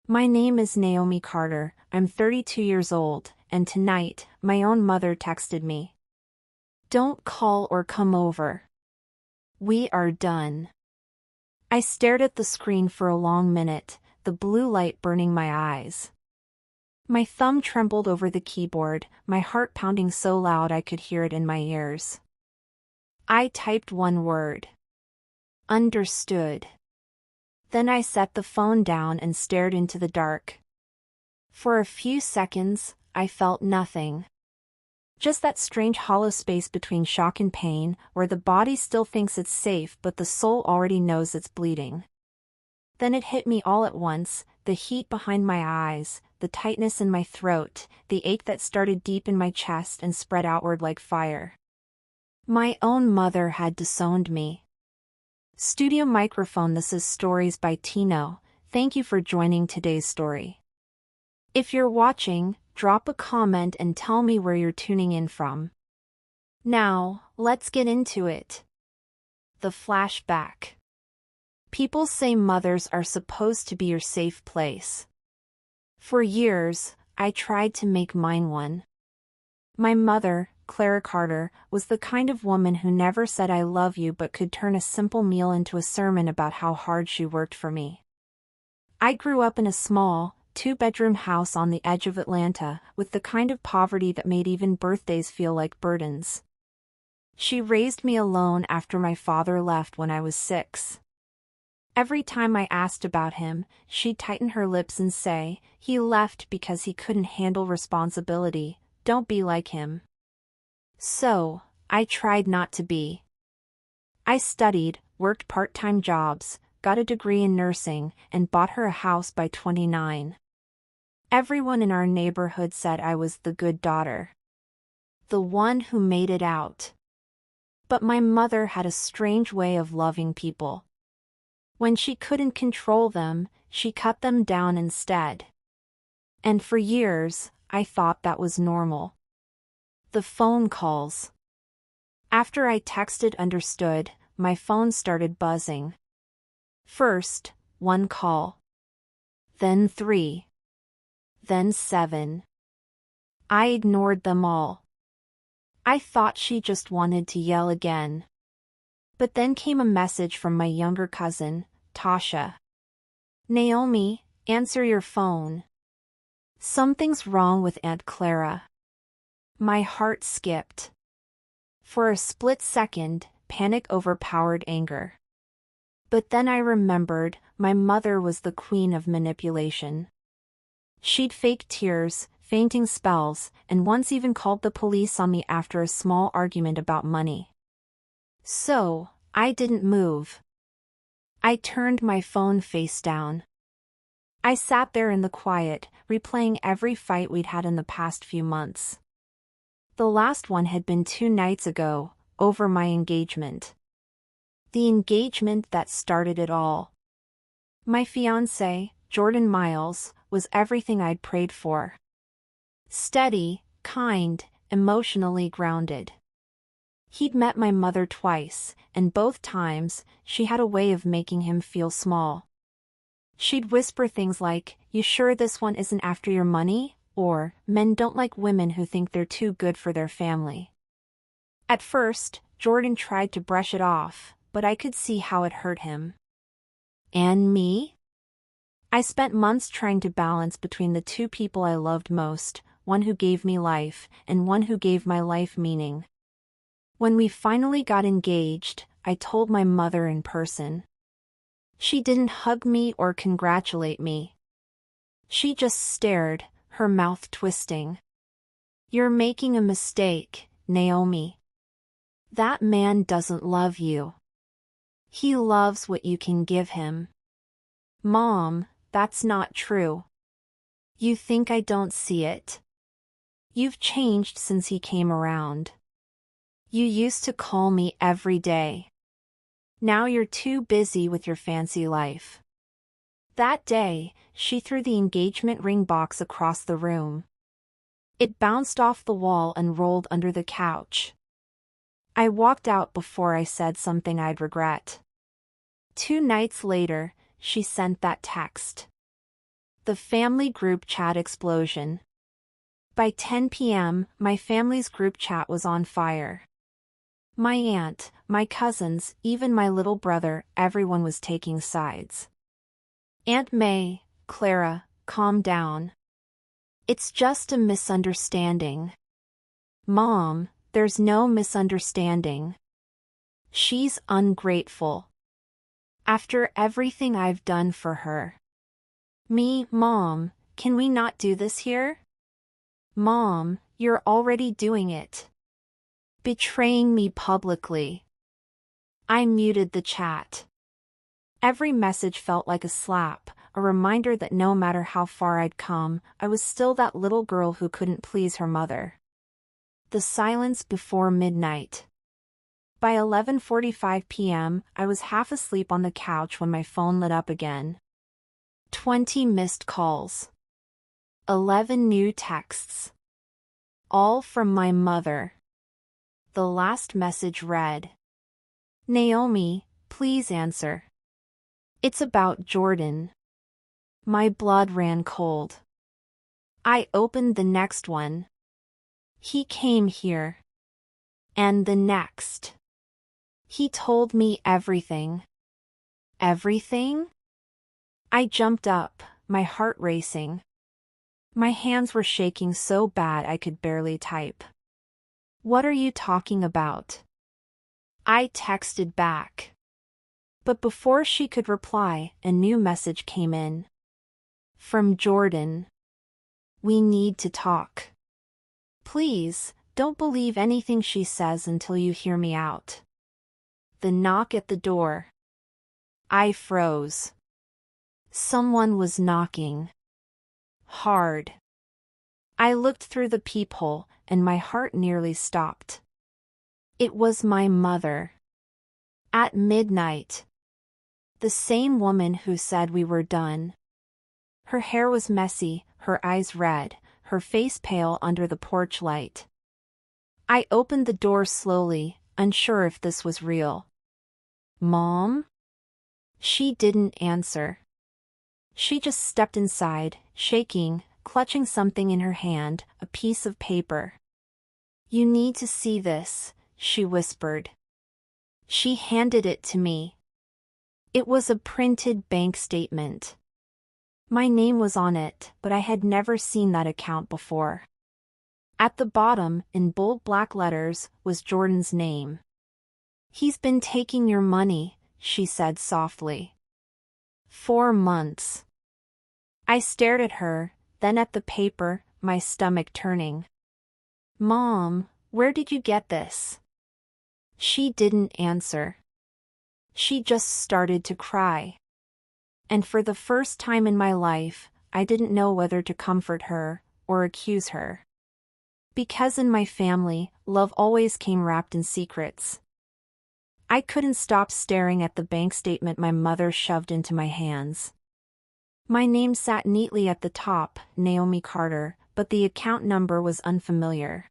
My name is Naomi Carter, I'm 32 years old, and tonight, my own mother texted me. Don't call or come over. We are done. I stared at the screen for a long minute, the blue light burning my eyes. My thumb trembled over the keyboard, my heart pounding so loud I could hear it in my ears. I typed one word. Understood. Then I set the phone down and stared into the dark. For a few seconds, I felt nothing. Just that strange hollow space between shock and pain, where the body still thinks it's safe but the soul already knows it's bleeding. Then it hit me all at once, the heat behind my eyes, the tightness in my throat, the ache that started deep in my chest and spread outward like fire. My own mother had disowned me. Studio microphone. This is Stories by Tino. Thank you for joining today's story. If you're watching, drop a comment and tell me where you're tuning in from. Now, let's get into it. The flashback. People say mothers are supposed to be your safe place. For years, I tried to make mine one. My mother, Clara Carter, was the kind of woman who never said I love you but could turn a simple meal into a sermon about how hard she worked for me. I grew up in a small, two-bedroom house on the edge of Atlanta, with the kind of poverty that made even birthdays feel like burdens. She raised me alone after my father left when I was 6. Every time I asked about him, she'd tighten her lips and say, "He left because he couldn't handle responsibility, don't be like him." So, I tried not to be. I studied, worked part-time jobs, got a degree in nursing, and bought her a house by 29. Everyone in our neighborhood said I was the good daughter. The one who made it out. But my mother had a strange way of loving people. When she couldn't control them, she cut them down instead. And for years, I thought that was normal. The phone calls. After I texted understood, my phone started buzzing. First, 1 call. Then 3. Then 7. I ignored them all. I thought she just wanted to yell again. But then came a message from my younger cousin, Tasha. "Naomi, answer your phone. Something's wrong with Aunt Clara." My heart skipped. For a split second, panic overpowered anger. But then I remembered, my mother was the queen of manipulation. She'd fake tears, fainting spells, and once even called the police on me after a small argument about money. So, I didn't move. I turned my phone face down. I sat there in the quiet, replaying every fight we'd had in the past few months. The last one had been 2 nights ago, over my engagement. The engagement that started it all. My fiancé, Jordan Miles, was everything I'd prayed for. Steady, kind, emotionally grounded. He'd met my mother twice, and both times, she had a way of making him feel small. She'd whisper things like, "You sure this one isn't after your money?" Or, "Men don't like women who think they're too good for their family." At first, Jordan tried to brush it off, but I could see how it hurt him. And me? I spent months trying to balance between the 2 people I loved most, one who gave me life, and one who gave my life meaning. When we finally got engaged, I told my mother in person. She didn't hug me or congratulate me. She just stared, her mouth twisting. "You're making a mistake, Naomi. That man doesn't love you. He loves what you can give him." "Mom, that's not true. You think I don't see it? You've changed since he came around. You used to call me every day. Now you're too busy with your fancy life." That day, she threw the engagement ring box across the room. It bounced off the wall and rolled under the couch. I walked out before I said something I'd regret. 2 nights later, she sent that text. The family group chat explosion. By 10 p.m., my family's group chat was on fire. My aunt, my cousins, even my little brother, everyone was taking sides. Aunt May, Clara, calm down. It's just a misunderstanding. Mom, there's no misunderstanding. She's ungrateful. After everything I've done for her. Mom, can we not do this here? Mom, you're already doing it. Betraying me publicly. I muted the chat. Every message felt like a slap, a reminder that no matter how far I'd come, I was still that little girl who couldn't please her mother. The silence before midnight. By 11:45 p.m., I was half asleep on the couch when my phone lit up again. 20 missed calls. 11 new texts. All from my mother. The last message read, "Naomi, please answer. It's about Jordan." My blood ran cold. I opened the next one. "He came here." And the next. "He told me everything." Everything? I jumped up, my heart racing. My hands were shaking so bad I could barely type. "What are you talking about?" I texted back. But before she could reply, a new message came in. From Jordan. "We need to talk. Please, don't believe anything she says until you hear me out." The knock at the door. I froze. Someone was knocking. Hard. I looked through the peephole, and my heart nearly stopped. It was my mother. At midnight. The same woman who said we were done. Her hair was messy, her eyes red, her face pale under the porch light. I opened the door slowly, unsure if this was real. "Mom?" She didn't answer. She just stepped inside, shaking, clutching something in her hand, a piece of paper. "You need to see this," she whispered. She handed it to me. It was a printed bank statement. My name was on it, but I had never seen that account before. At the bottom, in bold black letters, was Jordan's name. "He's been taking your money," she said softly. 4 months. I stared at her, then at the paper, my stomach turning. "Mom, where did you get this?" She didn't answer. She just started to cry. And for the first time in my life, I didn't know whether to comfort her or accuse her. Because in my family, love always came wrapped in secrets. I couldn't stop staring at the bank statement my mother shoved into my hands. My name sat neatly at the top, Naomi Carter, but the account number was unfamiliar.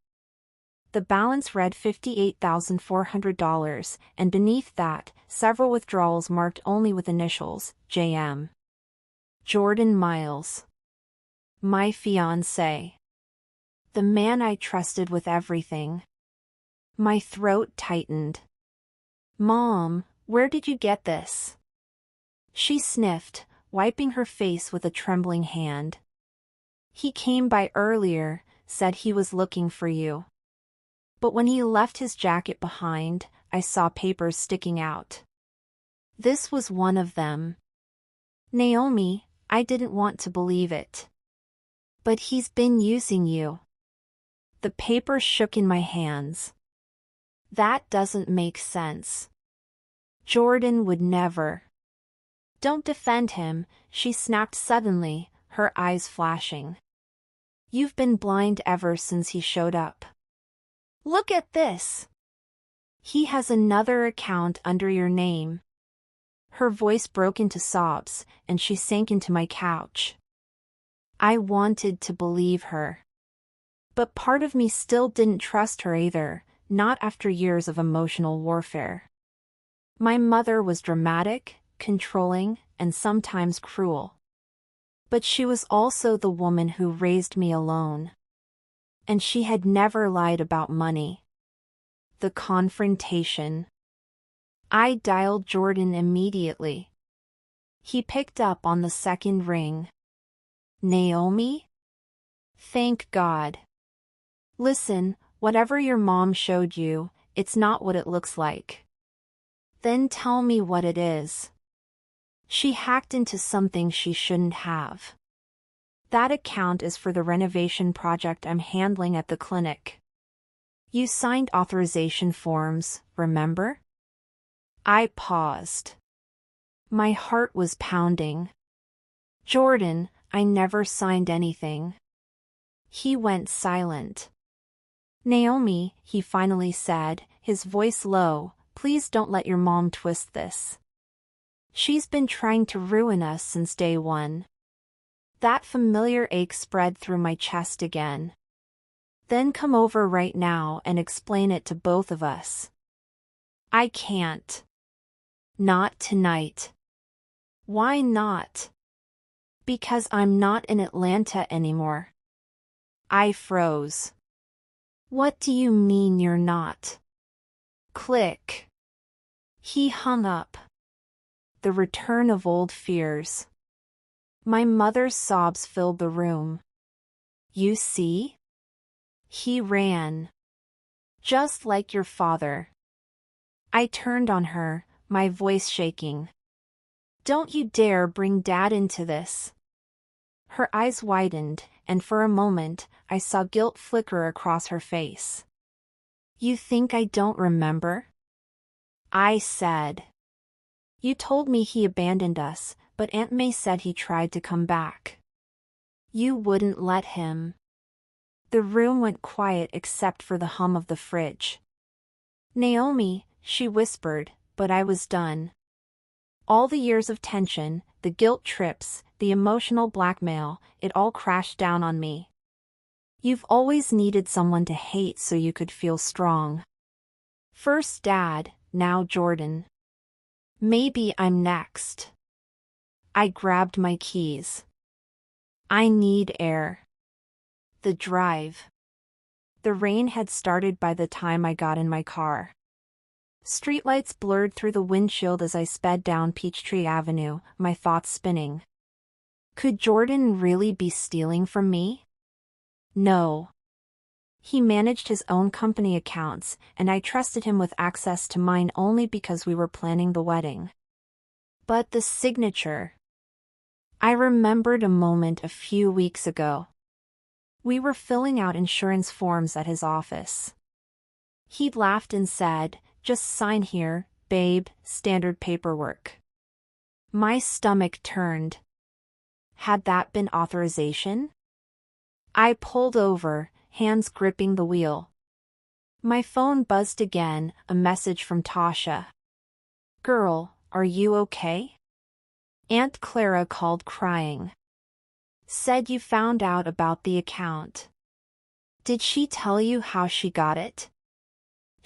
The balance read $58,400, and beneath that, several withdrawals marked only with initials, JM. Jordan Miles. My fiancé. The man I trusted with everything. My throat tightened. "Mom, where did you get this?" She sniffed, wiping her face with a trembling hand. "He came by earlier, said he was looking for you. But when he left his jacket behind, I saw papers sticking out. This was one of them. Naomi, I didn't want to believe it. But he's been using you." The paper shook in my hands. That doesn't make sense. Jordan would never. "Don't defend him," she snapped suddenly, her eyes flashing. "You've been blind ever since he showed up. Look at this. He has another account under your name." Her voice broke into sobs, and she sank into my couch. I wanted to believe her. But part of me still didn't trust her either, not after years of emotional warfare. My mother was dramatic, controlling, and sometimes cruel. But she was also the woman who raised me alone. And she had never lied about money. The confrontation. I dialed Jordan immediately. He picked up on the second ring. Naomi? Thank God. Listen, whatever your mom showed you, it's not what it looks like. Then tell me what it is. She hacked into something she shouldn't have. That account is for the renovation project I'm handling at the clinic. You signed authorization forms, remember? I paused. My heart was pounding. Jordan, I never signed anything. He went silent. Naomi, he finally said, his voice low, please don't let your mom twist this. She's been trying to ruin us since day one. That familiar ache spread through my chest again. Then come over right now and explain it to both of us. I can't. Not tonight. Why not? Because I'm not in Atlanta anymore. I froze. What do you mean you're not? Click. He hung up. The return of old fears. My mother's sobs filled the room. You see? He ran. Just like your father. I turned on her, my voice shaking. Don't you dare bring Dad into this. Her eyes widened, and for a moment, I saw guilt flicker across her face. You think I don't remember? I said. You told me he abandoned us, but Aunt May said he tried to come back. You wouldn't let him. The room went quiet except for the hum of the fridge. Naomi, she whispered, but I was done. All the years of tension, the guilt trips, the emotional blackmail, it all crashed down on me. You've always needed someone to hate so you could feel strong. First Dad, now Jordan. Maybe I'm next. I grabbed my keys. I need air. The drive. The rain had started by the time I got in my car. Streetlights blurred through the windshield as I sped down Peachtree Avenue, my thoughts spinning. Could Jordan really be stealing from me? No. He managed his own company accounts, and I trusted him with access to mine only because we were planning the wedding. But the signature. I remembered a moment a few weeks ago. We were filling out insurance forms at his office. He'd laughed and said, just sign here, babe, standard paperwork. My stomach turned. Had that been authorization? I pulled over, hands gripping the wheel. My phone buzzed again, a message from Tasha. Girl, are you okay? Aunt Clara called crying. Said you found out about the account. Did she tell you how she got it?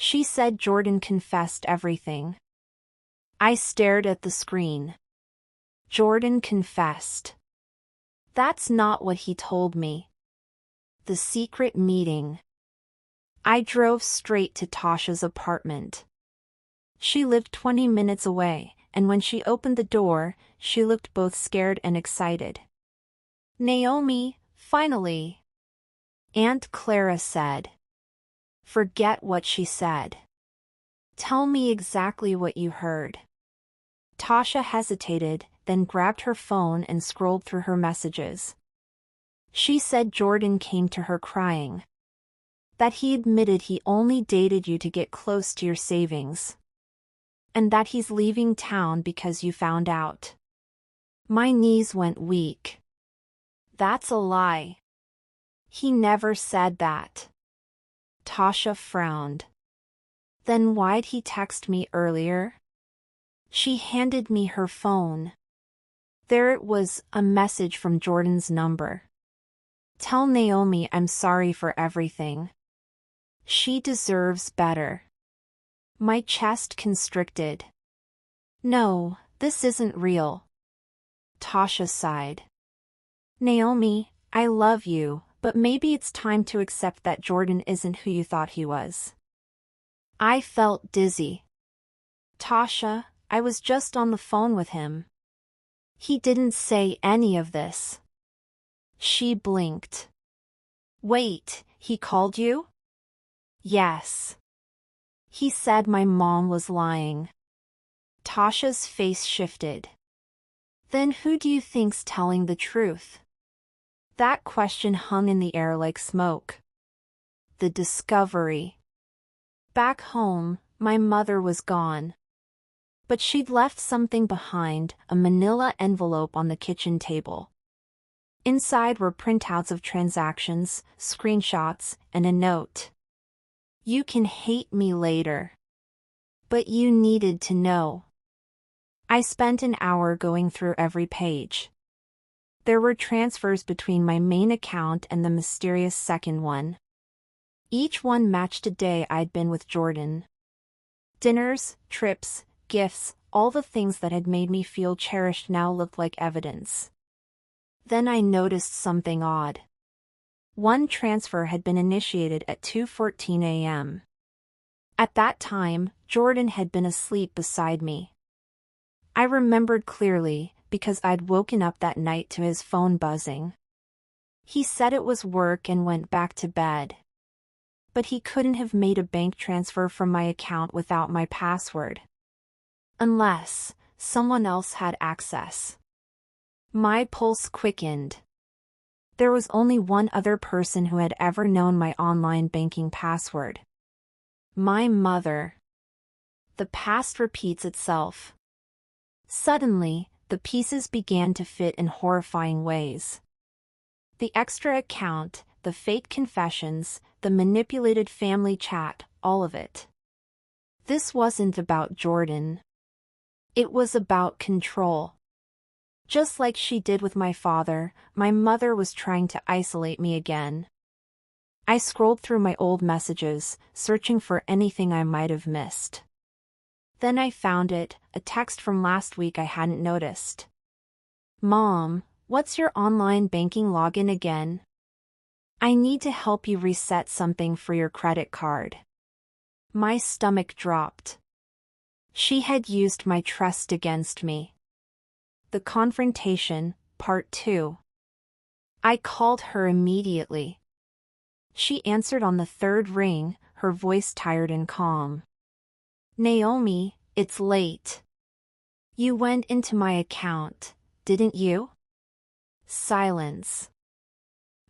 She said Jordan confessed everything. I stared at the screen. Jordan confessed. That's not what he told me. The secret meeting. I drove straight to Tasha's apartment. She lived 20 minutes away, and when she opened the door, she looked both scared and excited. Naomi, finally. Aunt Clara said. Forget what she said. Tell me exactly what you heard. Tasha hesitated, then grabbed her phone and scrolled through her messages. She said Jordan came to her crying. That he admitted he only dated you to get close to your savings. And that he's leaving town because you found out. My knees went weak. That's a lie. He never said that. Tasha frowned. Then why'd he text me earlier? She handed me her phone. There it was, a message from Jordan's number. Tell Naomi I'm sorry for everything. She deserves better. My chest constricted. No, this isn't real. Tasha sighed. Naomi, I love you, but maybe it's time to accept that Jordan isn't who you thought he was. I felt dizzy. Tasha, I was just on the phone with him. He didn't say any of this. She blinked. Wait, he called you? Yes. He said my mom was lying. Tasha's face shifted. Then who do you think's telling the truth? That question hung in the air like smoke. The discovery. Back home, my mother was gone. But she'd left something behind, a manila envelope on the kitchen table. Inside were printouts of transactions, screenshots, and a note. You can hate me later. But you needed to know. I spent an hour going through every page. There were transfers between my main account and the mysterious second one. Each one matched a day I'd been with Jordan. Dinners, trips, gifts, all the things that had made me feel cherished now looked like evidence. Then I noticed something odd. One transfer had been initiated at 2:14 a.m. At that time, Jordan had been asleep beside me. I remembered clearly, because I'd woken up that night to his phone buzzing. He said it was work and went back to bed. But he couldn't have made a bank transfer from my account without my password. Unless someone else had access. My pulse quickened. There was only one other person who had ever known my online banking password. My mother. The past repeats itself. Suddenly, the pieces began to fit in horrifying ways. The extra account, the fake confessions, the manipulated family chat, all of it. This wasn't about Jordan. It was about control. Just like she did with my father, my mother was trying to isolate me again. I scrolled through my old messages, searching for anything I might have missed. Then I found it, a text from last week I hadn't noticed. Mom, what's your online banking login again? I need to help you reset something for your credit card. My stomach dropped. She had used my trust against me. The Confrontation, Part 2. I called her immediately. She answered on the third ring, her voice tired and calm. Naomi, it's late. You went into my account, didn't you? Silence.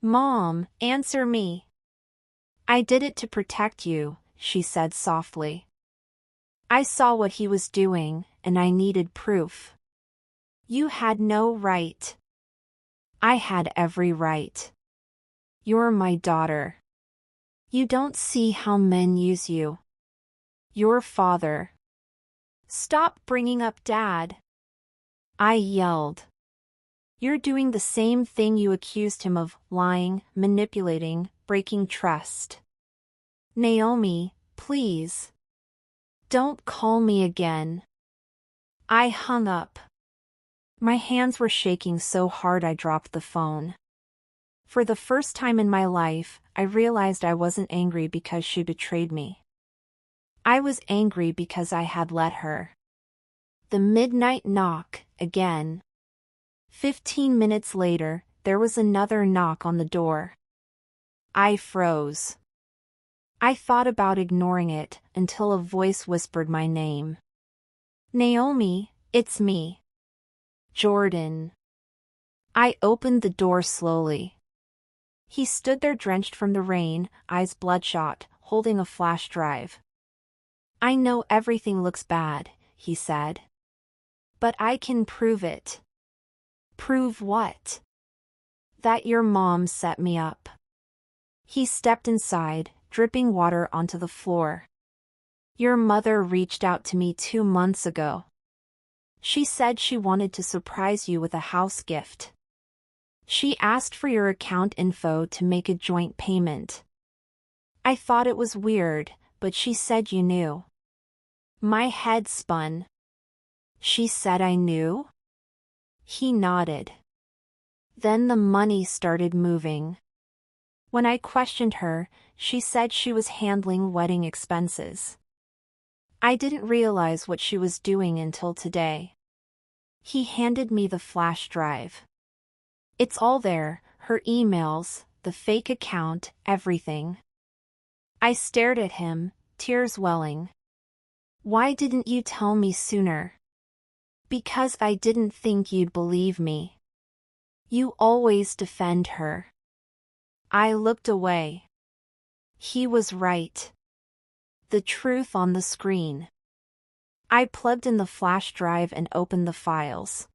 Mom, answer me. I did it to protect you, she said softly. I saw what he was doing, and I needed proof. You had no right. I had every right. You're my daughter. You don't see how men use you. Your father. Stop bringing up Dad. I yelled. You're doing the same thing you accused him of, lying, manipulating, breaking trust. Naomi, please. Don't call me again. I hung up. My hands were shaking so hard I dropped the phone. For the first time in my life, I realized I wasn't angry because she betrayed me. I was angry because I had let her. The midnight knock, again. 15 minutes later, there was another knock on the door. I froze. I thought about ignoring it until a voice whispered my name. Naomi, it's me. Jordan. I opened the door slowly. He stood there drenched from the rain, eyes bloodshot, holding a flash drive. I know everything looks bad, he said. But I can prove it. Prove what? That your mom set me up. He stepped inside, dripping water onto the floor. Your mother reached out to me 2 months ago. She said she wanted to surprise you with a house gift. She asked for your account info to make a joint payment. I thought it was weird, but she said you knew. My head spun. She said I knew? He nodded. Then the money started moving. When I questioned her, she said she was handling wedding expenses. I didn't realize what she was doing until today. He handed me the flash drive. It's all there, her emails, the fake account, everything. I stared at him, tears welling. Why didn't you tell me sooner? Because I didn't think you'd believe me. You always defend her. I looked away. He was right. The truth on the screen. I plugged in the flash drive and opened the files.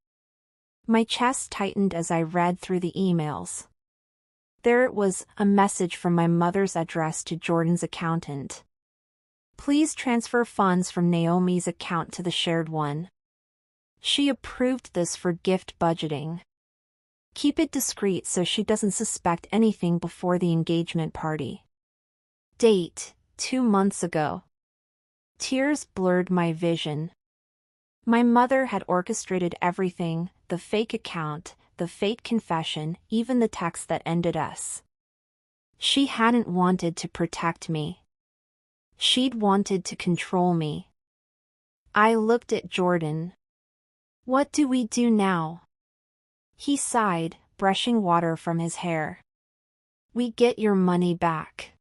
My chest tightened as I read through the emails. There it was, a message from my mother's address to Jordan's accountant. Please transfer funds from Naomi's account to the shared one. She approved this for gift budgeting. Keep it discreet so she doesn't suspect anything before the engagement party. Date, 2 months ago. Tears blurred my vision. My mother had orchestrated everything, the fake account, the fake confession, even the text that ended us. She hadn't wanted to protect me. She'd wanted to control me. I looked at Jordan. What do we do now? He sighed, brushing water from his hair. We get your money back.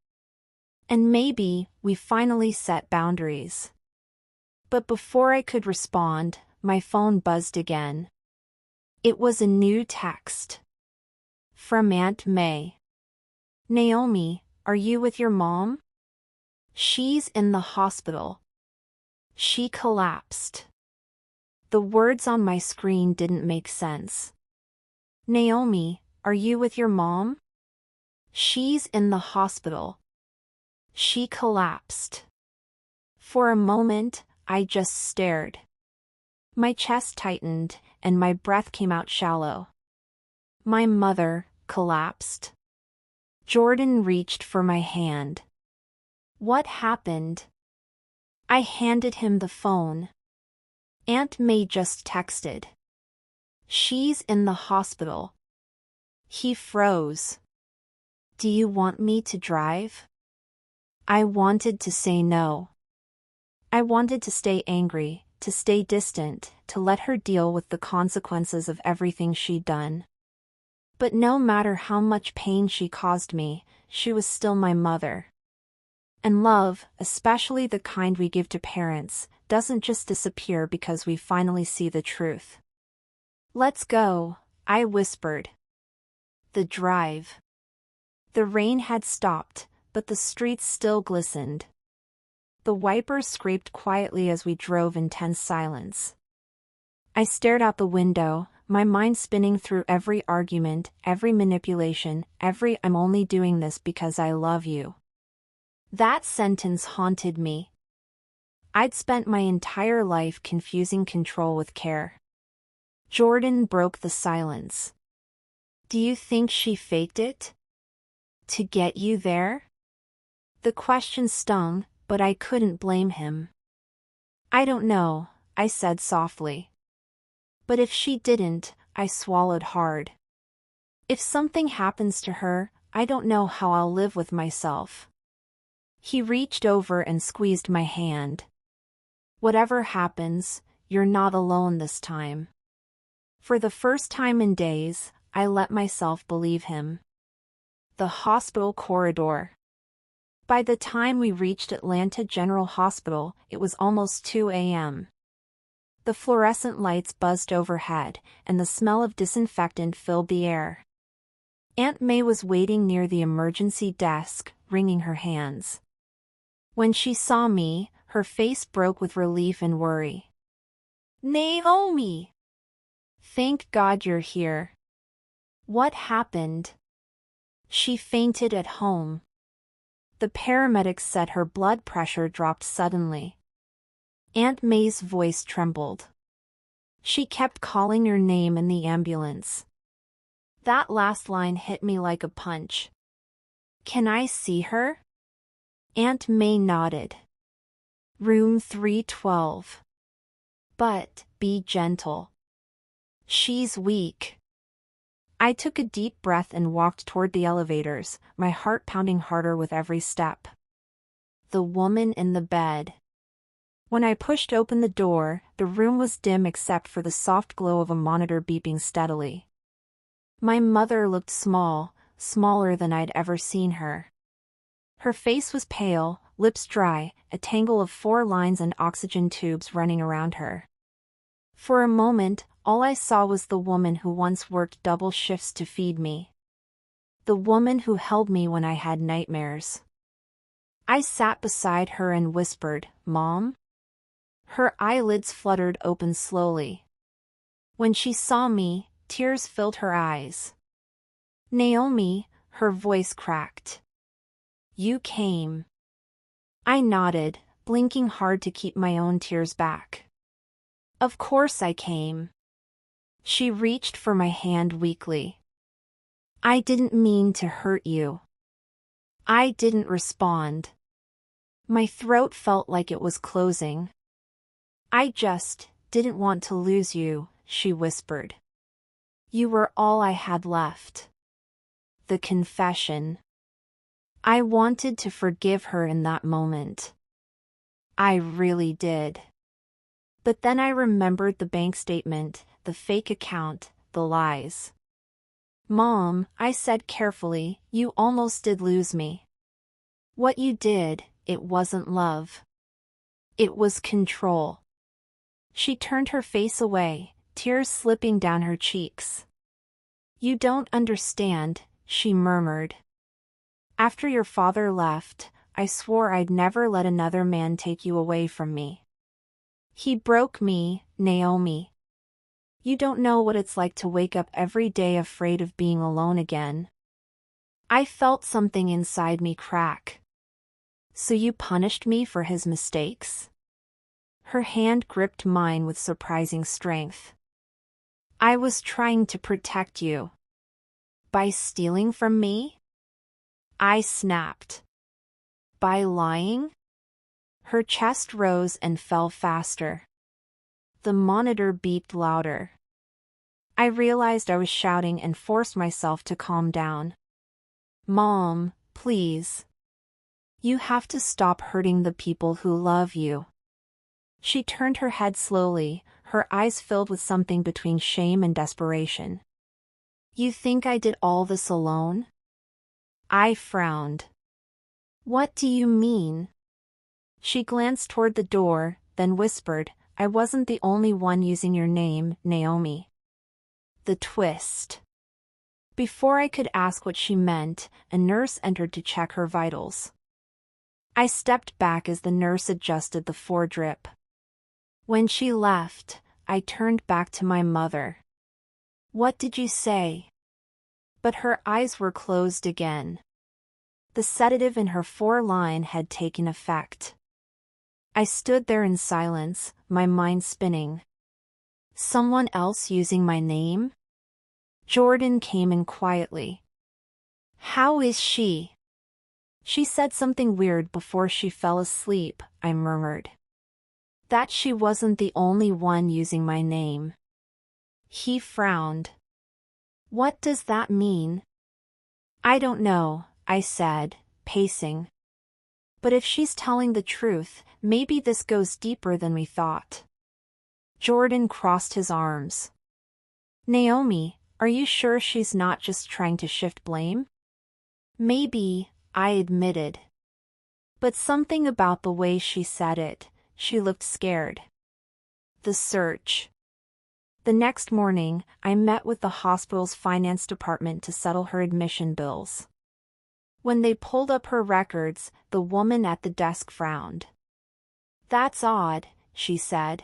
And maybe we finally set boundaries. But before I could respond, my phone buzzed again. It was a new text. From Aunt May. Naomi, are you with your mom? She's in the hospital. She collapsed. The words on my screen didn't make sense. Naomi, are you with your mom? She's in the hospital. She collapsed. For a moment, I just stared. My chest tightened, and my breath came out shallow. My mother collapsed. Jordan reached for my hand. What happened? I handed him the phone. Aunt May just texted. She's in the hospital. He froze. Do you want me to drive? I wanted to say no. I wanted to stay angry, to stay distant, to let her deal with the consequences of everything she'd done. But no matter how much pain she caused me, she was still my mother. And love, especially the kind we give to parents, doesn't just disappear because we finally see the truth. Let's go, I whispered. The drive. The rain had stopped, but the streets still glistened. The wipers scraped quietly as we drove in tense silence. I stared out the window, my mind spinning through every argument, every manipulation, every "I'm only doing this because I love you." That sentence haunted me. I'd spent my entire life confusing control with care. Jordan broke the silence. Do you think she faked it? To get you there? The question stung, but I couldn't blame him. I don't know, I said softly. But if she didn't, I swallowed hard. If something happens to her, I don't know how I'll live with myself. He reached over and squeezed my hand. Whatever happens, you're not alone this time. For the first time in days, I let myself believe him. The hospital corridor. By the time we reached Atlanta General Hospital, it was almost 2 a.m. The fluorescent lights buzzed overhead, and the smell of disinfectant filled the air. Aunt May was waiting near the emergency desk, wringing her hands. When she saw me, her face broke with relief and worry. Naomi! Thank God you're here. What happened? She fainted at home. The paramedics said her blood pressure dropped suddenly. Aunt May's voice trembled. She kept calling your name in the ambulance. That last line hit me like a punch. Can I see her? Aunt May nodded. Room 312. But, be gentle. She's weak. I took a deep breath and walked toward the elevators, my heart pounding harder with every step. The woman in the bed. When I pushed open the door, the room was dim except for the soft glow of a monitor beeping steadily. My mother looked small, smaller than I'd ever seen her. Her face was pale, lips dry, a tangle of 4 lines and oxygen tubes running around her. For a moment, all I saw was the woman who once worked double shifts to feed me. The woman who held me when I had nightmares. I sat beside her and whispered, "Mom?" Her eyelids fluttered open slowly. When she saw me, tears filled her eyes. "Naomi," her voice cracked. "You came." I nodded, blinking hard to keep my own tears back. "Of course I came." She reached for my hand weakly. "I didn't mean to hurt you." I didn't respond. My throat felt like it was closing. "I just didn't want to lose you," she whispered. "You were all I had left." The confession. I wanted to forgive her in that moment. I really did. But then I remembered the bank statement, the fake account, the lies. "Mom," I said carefully, "you almost did lose me. What you did, it wasn't love. It was control." She turned her face away, tears slipping down her cheeks. "You don't understand," she murmured. "After your father left, I swore I'd never let another man take you away from me. He broke me, Naomi. You don't know what it's like to wake up every day afraid of being alone again." I felt something inside me crack. "So you punished me for his mistakes?" Her hand gripped mine with surprising strength. "I was trying to protect you." "By stealing from me?" I snapped. "By lying?" Her chest rose and fell faster. The monitor beeped louder. I realized I was shouting and forced myself to calm down. "Mom, please. You have to stop hurting the people who love you." She turned her head slowly, her eyes filled with something between shame and desperation. "You think I did all this alone?" I frowned. "What do you mean?" She glanced toward the door, then whispered, "I wasn't the only one using your name, Naomi." The twist. Before I could ask what she meant, a nurse entered to check her vitals. I stepped back as the nurse adjusted the 4-drip. When she left, I turned back to my mother. "What did you say?" But her eyes were closed again. The sedative in her 4-line had taken effect. I stood there in silence, my mind spinning. Someone else using my name? Jordan came in quietly. "How is she?" "She said something weird before she fell asleep," I murmured. "That she wasn't the only one using my name." He frowned. "What does that mean?" "I don't know," I said, pacing. "But if she's telling the truth, maybe this goes deeper than we thought." Jordan crossed his arms. "Naomi, are you sure she's not just trying to shift blame?" "Maybe," I admitted. But something about the way she said it, she looked scared. The search. The next morning, I met with the hospital's finance department to settle her admission bills. When they pulled up her records, the woman at the desk frowned. "That's odd," she said.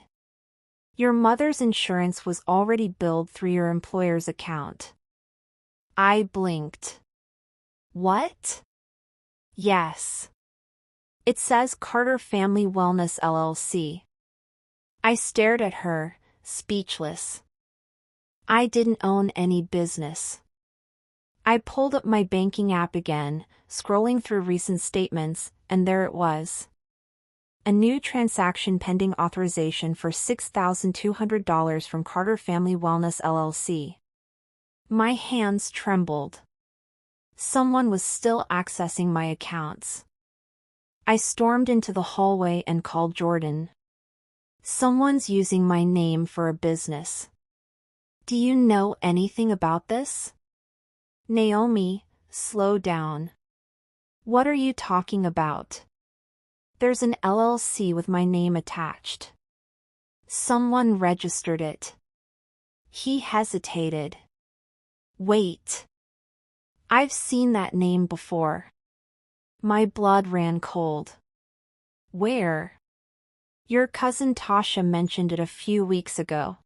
"Your mother's insurance was already billed through your employer's account." I blinked. "What?" "Yes. It says Carter Family Wellness LLC." I stared at her, speechless. I didn't own any business. I pulled up my banking app again, scrolling through recent statements, and there it was. A new transaction pending authorization for $6,200 from Carter Family Wellness LLC. My hands trembled. Someone was still accessing my accounts. I stormed into the hallway and called Jordan. Someone's using my name for a business. Do you know anything about this? Naomi, slow down. What are you talking about? There's an LLC with my name attached. Someone registered it. He hesitated. Wait. I've seen that name before. My blood ran cold. Where? Your cousin Tasha mentioned it a few weeks ago.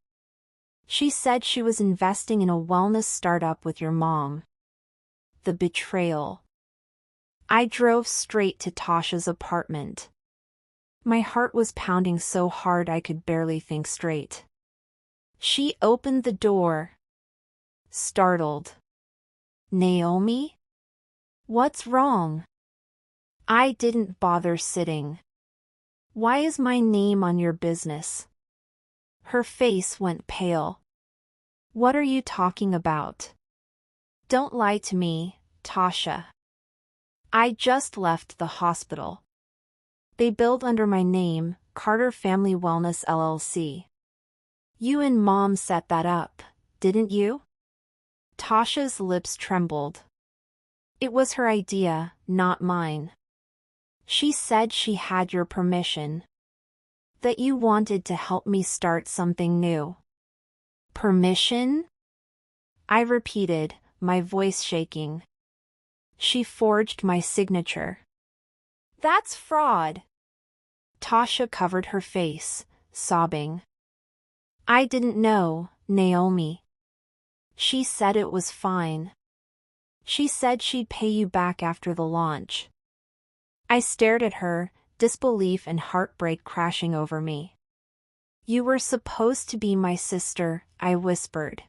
She said she was investing in a wellness startup with your mom. The betrayal. I drove straight to Tasha's apartment. My heart was pounding so hard I could barely think straight. She opened the door. Startled. Naomi? What's wrong? I didn't bother sitting. Why is my name on your business? Her face went pale. What are you talking about? Don't lie to me, Tasha. I just left the hospital. They billed under my name, Carter Family Wellness LLC. You and Mom set that up, didn't you? Tasha's lips trembled. It was her idea, not mine. She said she had your permission. That you wanted to help me start something new. Permission? I repeated, my voice shaking. She forged my signature. That's fraud. Tasha covered her face, sobbing. I didn't know, Naomi. She said it was fine. She said she'd pay you back after the launch. I stared at her, disbelief and heartbreak crashing over me. You were supposed to be my sister, I whispered.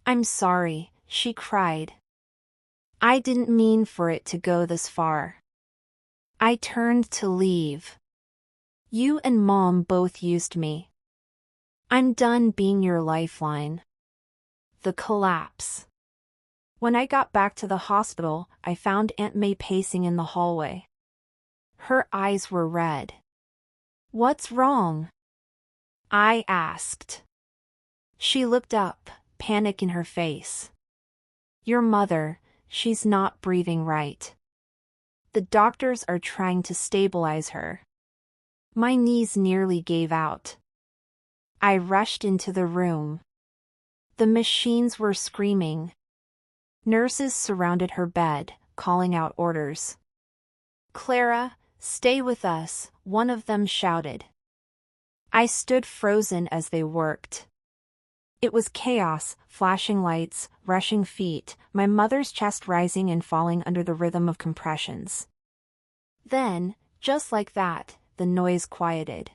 I'm sorry, she cried. I didn't mean for it to go this far. I turned to leave. You and Mom both used me. I'm done being your lifeline. The collapse. When I got back to the hospital, I found Aunt May pacing in the hallway. Her eyes were red. What's wrong? I asked. She looked up, panic in her face. Your mother, she's not breathing right. The doctors are trying to stabilize her. My knees nearly gave out. I rushed into the room. The machines were screaming. Nurses surrounded her bed, calling out orders. Clara, stay with us, one of them shouted. I stood frozen as they worked. It was chaos, flashing lights, rushing feet, my mother's chest rising and falling under the rhythm of compressions. Then, just like that, the noise quieted.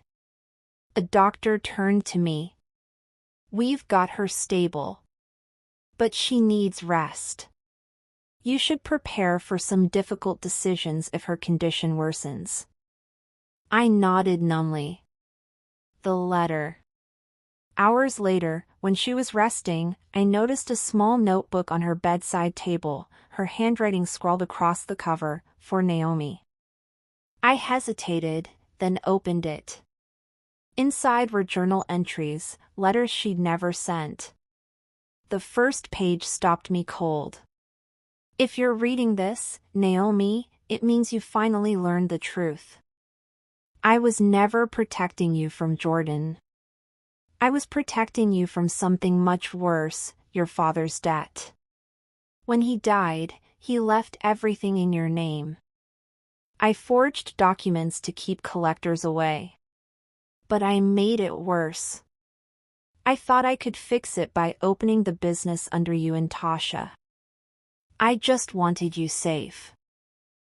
A doctor turned to me. We've got her stable. But she needs rest. You should prepare for some difficult decisions if her condition worsens. I nodded numbly. The letter. Hours later, when she was resting, I noticed a small notebook on her bedside table, her handwriting scrawled across the cover, for Naomi. I hesitated, then opened it. Inside were journal entries, letters she'd never sent. The first page stopped me cold. If you're reading this, Naomi, it means you finally learned the truth. I was never protecting you from Jordan. I was protecting you from something much worse, your father's debt. When he died, he left everything in your name. I forged documents to keep collectors away. But I made it worse. I thought I could fix it by opening the business under you and Tasha. I just wanted you safe.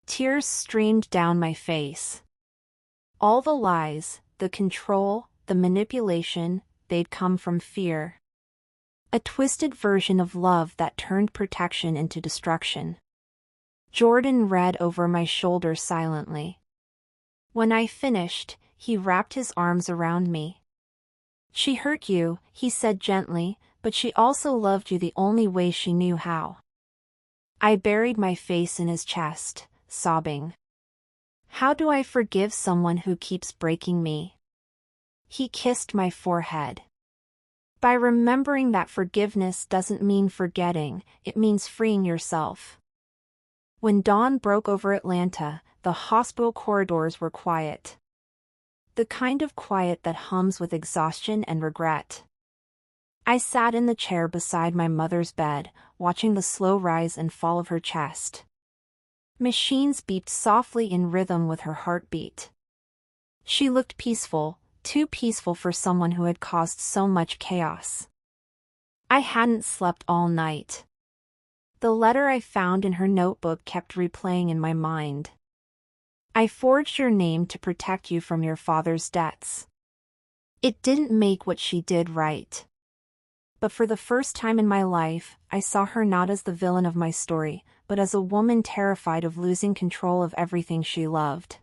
Tears streamed down my face. All the lies, the control, the manipulation, they'd come from fear. A twisted version of love that turned protection into destruction. Jordan read over my shoulder silently. When I finished, he wrapped his arms around me. She hurt you, he said gently, but she also loved you the only way she knew how. I buried my face in his chest, sobbing. How do I forgive someone who keeps breaking me? He kissed my forehead. By remembering that forgiveness doesn't mean forgetting, it means freeing yourself. When dawn broke over Atlanta, the hospital corridors were quiet. The kind of quiet that hums with exhaustion and regret. I sat in the chair beside my mother's bed, watching the slow rise and fall of her chest. Machines beeped softly in rhythm with her heartbeat. She looked peaceful, too peaceful for someone who had caused so much chaos. I hadn't slept all night. The letter I found in her notebook kept replaying in my mind. I forged your name to protect you from your father's debts. It didn't make what she did right. But for the first time in my life, I saw her not as the villain of my story, but as a woman terrified of losing control of everything she loved.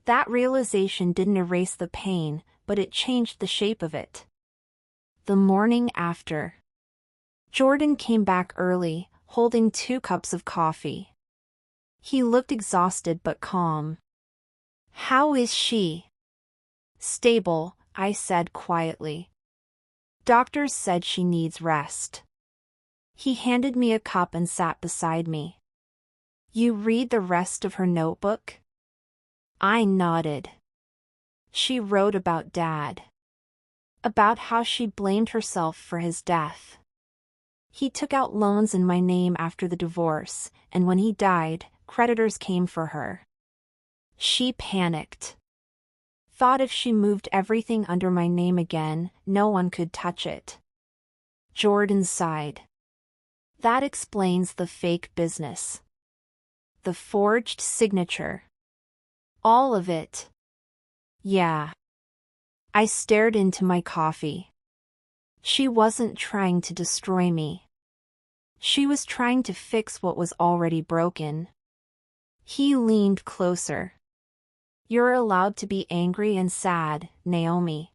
That realization didn't erase the pain, but it changed the shape of it. The morning after. Jordan came back early, holding 2 cups of coffee. He looked exhausted but calm. How is she? Stable, I said quietly. Doctors said she needs rest. He handed me a cup and sat beside me. You read the rest of her notebook? I nodded. She wrote about Dad. About how she blamed herself for his death. He took out loans in my name after the divorce, and when he died, creditors came for her. She panicked. Thought if she moved everything under my name again, no one could touch it. Jordan sighed. That explains the fake business. The forged signature. All of it. Yeah. I stared into my coffee. She wasn't trying to destroy me. She was trying to fix what was already broken. He leaned closer. You're allowed to be angry and sad, Naomi.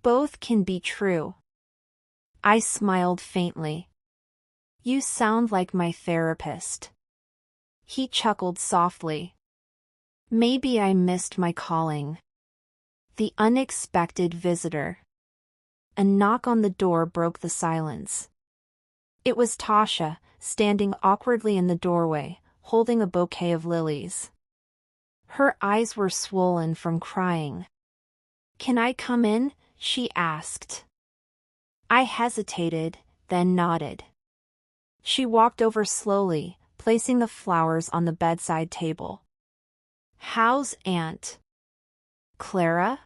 Both can be true. I smiled faintly. You sound like my therapist. He chuckled softly. Maybe I missed my calling. The unexpected visitor. A knock on the door broke the silence. It was Tasha, standing awkwardly in the doorway, holding a bouquet of lilies. Her eyes were swollen from crying. Can I come in? She asked. I hesitated, then nodded. She walked over slowly, placing the flowers on the bedside table. How's Aunt Clara?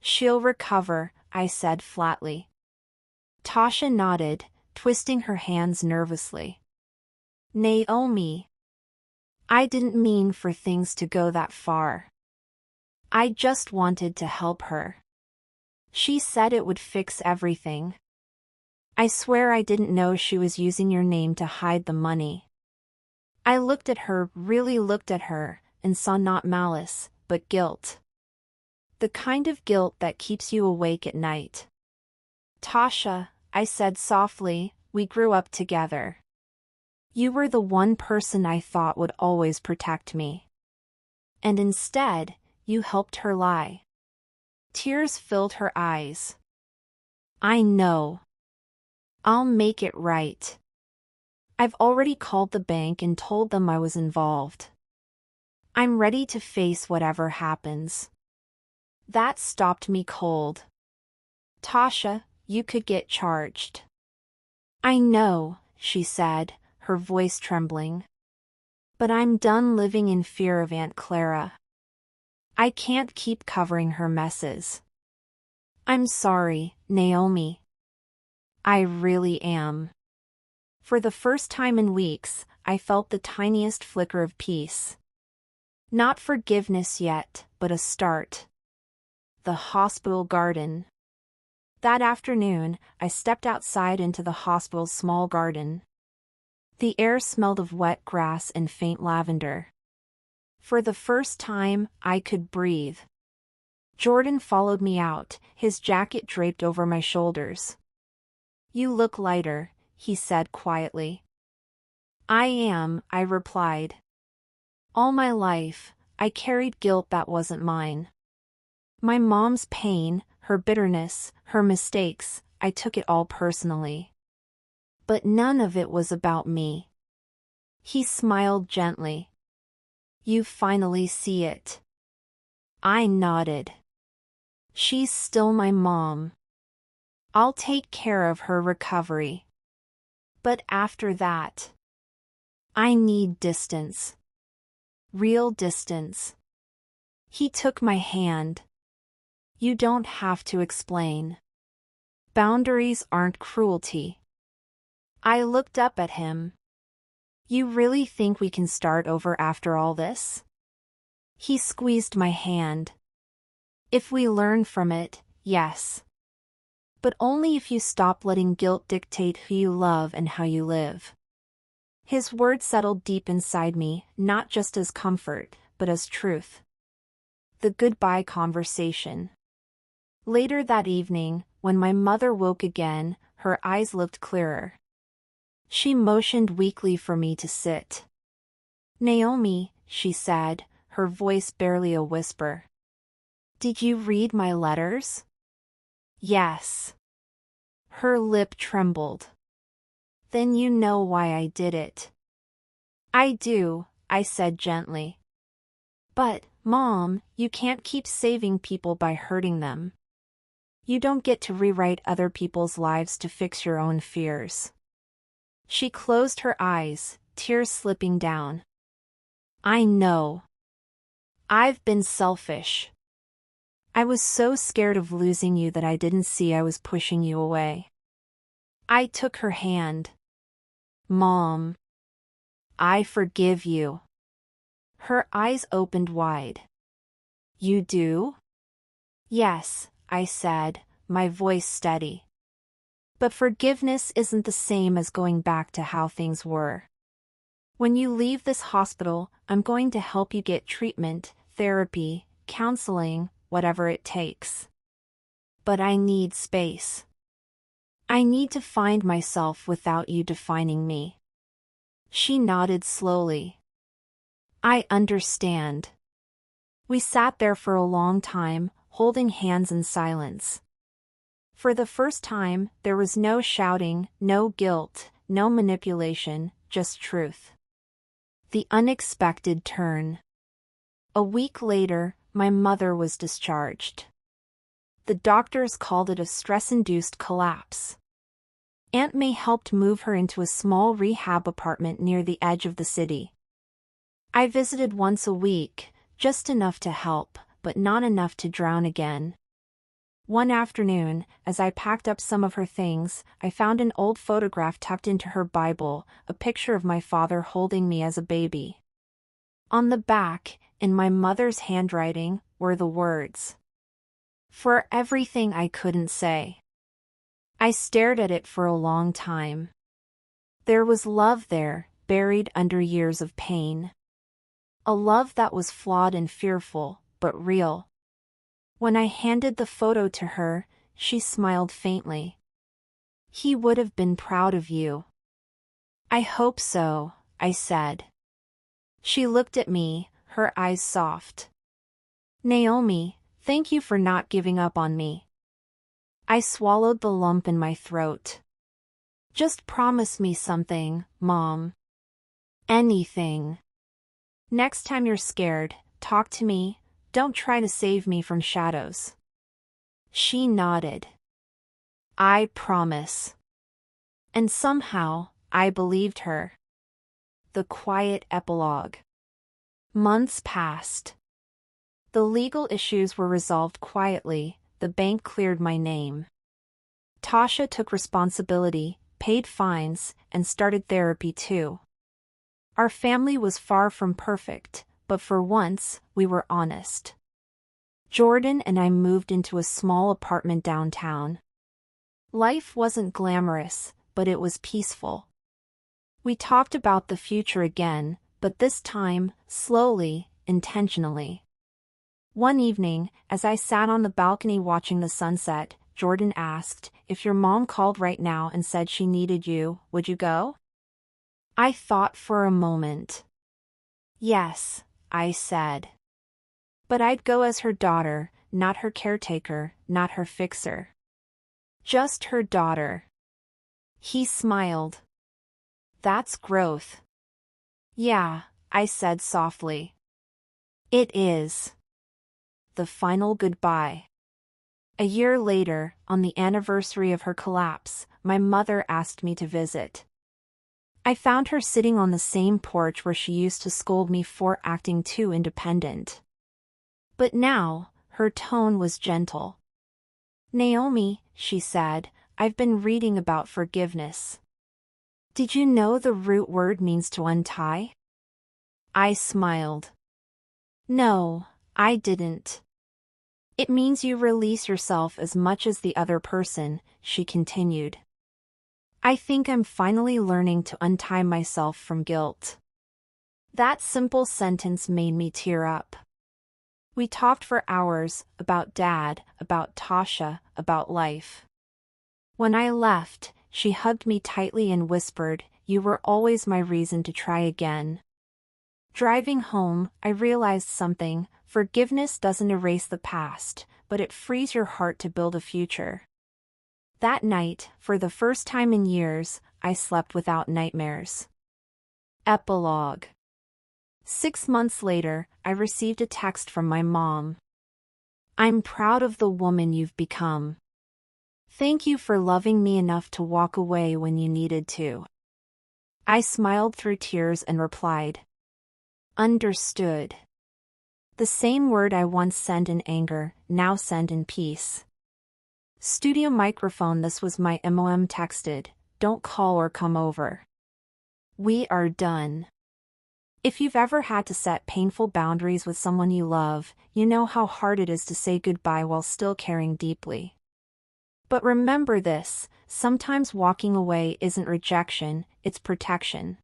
She'll recover, I said flatly. Tasha nodded, twisting her hands nervously. Naomi. I didn't mean for things to go that far. I just wanted to help her. She said it would fix everything. I swear I didn't know she was using your name to hide the money. I looked at her, really looked at her, and saw not malice, but guilt. The kind of guilt that keeps you awake at night. Tasha, I said softly, we grew up together. You were the one person I thought would always protect me. And instead, you helped her lie. Tears filled her eyes. I know. I'll make it right. I've already called the bank and told them I was involved. I'm ready to face whatever happens. That stopped me cold. Tasha, you could get charged. I know, she said, her voice trembling. But I'm done living in fear of Aunt Clara. I can't keep covering her messes. I'm sorry, Naomi. I really am. For the first time in weeks, I felt the tiniest flicker of peace. Not forgiveness yet, but a start. The hospital garden. That afternoon, I stepped outside into the hospital's small garden. The air smelled of wet grass and faint lavender. For the first time, I could breathe. Jordan followed me out, his jacket draped over my shoulders. You look lighter, he said quietly. I am, I replied. All my life, I carried guilt that wasn't mine. My mom's pain, her bitterness, her mistakes, I took it all personally. But none of it was about me. He smiled gently. You finally see it. I nodded. She's still my mom. I'll take care of her recovery. But after that, I need distance. Real distance. He took my hand. You don't have to explain. Boundaries aren't cruelty. I looked up at him. You really think we can start over after all this? He squeezed my hand. If we learn from it, yes. But only if you stop letting guilt dictate who you love and how you live. His words settled deep inside me, not just as comfort, but as truth. The goodbye conversation. Later that evening, when my mother woke again, her eyes looked clearer. She motioned weakly for me to sit. Naomi, she said, her voice barely a whisper. Did you read my letters? Yes. Her lip trembled. Then you know why I did it. I do, I said gently. But, Mom, you can't keep saving people by hurting them. You don't get to rewrite other people's lives to fix your own fears. She closed her eyes, tears slipping down. I know. I've been selfish. I was so scared of losing you that I didn't see I was pushing you away. I took her hand. Mom. I forgive you. Her eyes opened wide. You do? Yes, I said, my voice steady. But forgiveness isn't the same as going back to how things were. When you leave this hospital, I'm going to help you get treatment, therapy, counseling, whatever it takes. But I need space. I need to find myself without you defining me. She nodded slowly. I understand. We sat there for a long time, holding hands in silence. For the first time, there was no shouting, no guilt, no manipulation, just truth. The unexpected turn. A week later, my mother was discharged. The doctors called it a stress-induced collapse. Aunt May helped move her into a small rehab apartment near the edge of the city. I visited once a week, just enough to help, but not enough to drown again. One afternoon, as I packed up some of her things, I found an old photograph tucked into her Bible, a picture of my father holding me as a baby. On the back, in my mother's handwriting, were the words, "For everything I couldn't say." I stared at it for a long time. There was love there, buried under years of pain. A love that was flawed and fearful, but real. When I handed the photo to her, she smiled faintly. He would have been proud of you. I hope so, I said. She looked at me, her eyes soft. Naomi, thank you for not giving up on me. I swallowed the lump in my throat. Just promise me something, Mom. Anything. Next time you're scared, talk to me. Don't try to save me from shadows. She nodded. I promise. And somehow, I believed her. The quiet epilogue. Months passed. The legal issues were resolved quietly, the bank cleared my name. Tasha took responsibility, paid fines, and started therapy too. Our family was far from perfect, but for once, we were honest. Jordan and I moved into a small apartment downtown. Life wasn't glamorous, but it was peaceful. We talked about the future again, but this time, slowly, intentionally. One evening, as I sat on the balcony watching the sunset, Jordan asked, if your mom called right now and said she needed you, would you go? I thought for a moment. Yes, I said. But I'd go as her daughter, not her caretaker, not her fixer. Just her daughter. He smiled. That's growth. Yeah, I said softly. It is. The final goodbye. A year later, on the anniversary of her collapse, my mother asked me to visit. I found her sitting on the same porch where she used to scold me for acting too independent. But now, her tone was gentle. Naomi, she said, I've been reading about forgiveness. Did you know the root word means to untie? I smiled. No, I didn't. It means you release yourself as much as the other person, she continued. I think I'm finally learning to untie myself from guilt. That simple sentence made me tear up. We talked for hours, about Dad, about Tasha, about life. When I left, she hugged me tightly and whispered, "You were always my reason to try again." Driving home, I realized something: forgiveness doesn't erase the past, but it frees your heart to build a future. That night, for the first time in years, I slept without nightmares. Epilogue. 6 months later, I received a text from my mom. I'm proud of the woman you've become. Thank you for loving me enough to walk away when you needed to. I smiled through tears and replied, understood. The same word I once sent in anger, now send in peace. Studio microphone. This was my mom texted, don't call or come over. We are done. If you've ever had to set painful boundaries with someone you love, you know how hard it is to say goodbye while still caring deeply. But remember this: sometimes walking away isn't rejection, it's protection.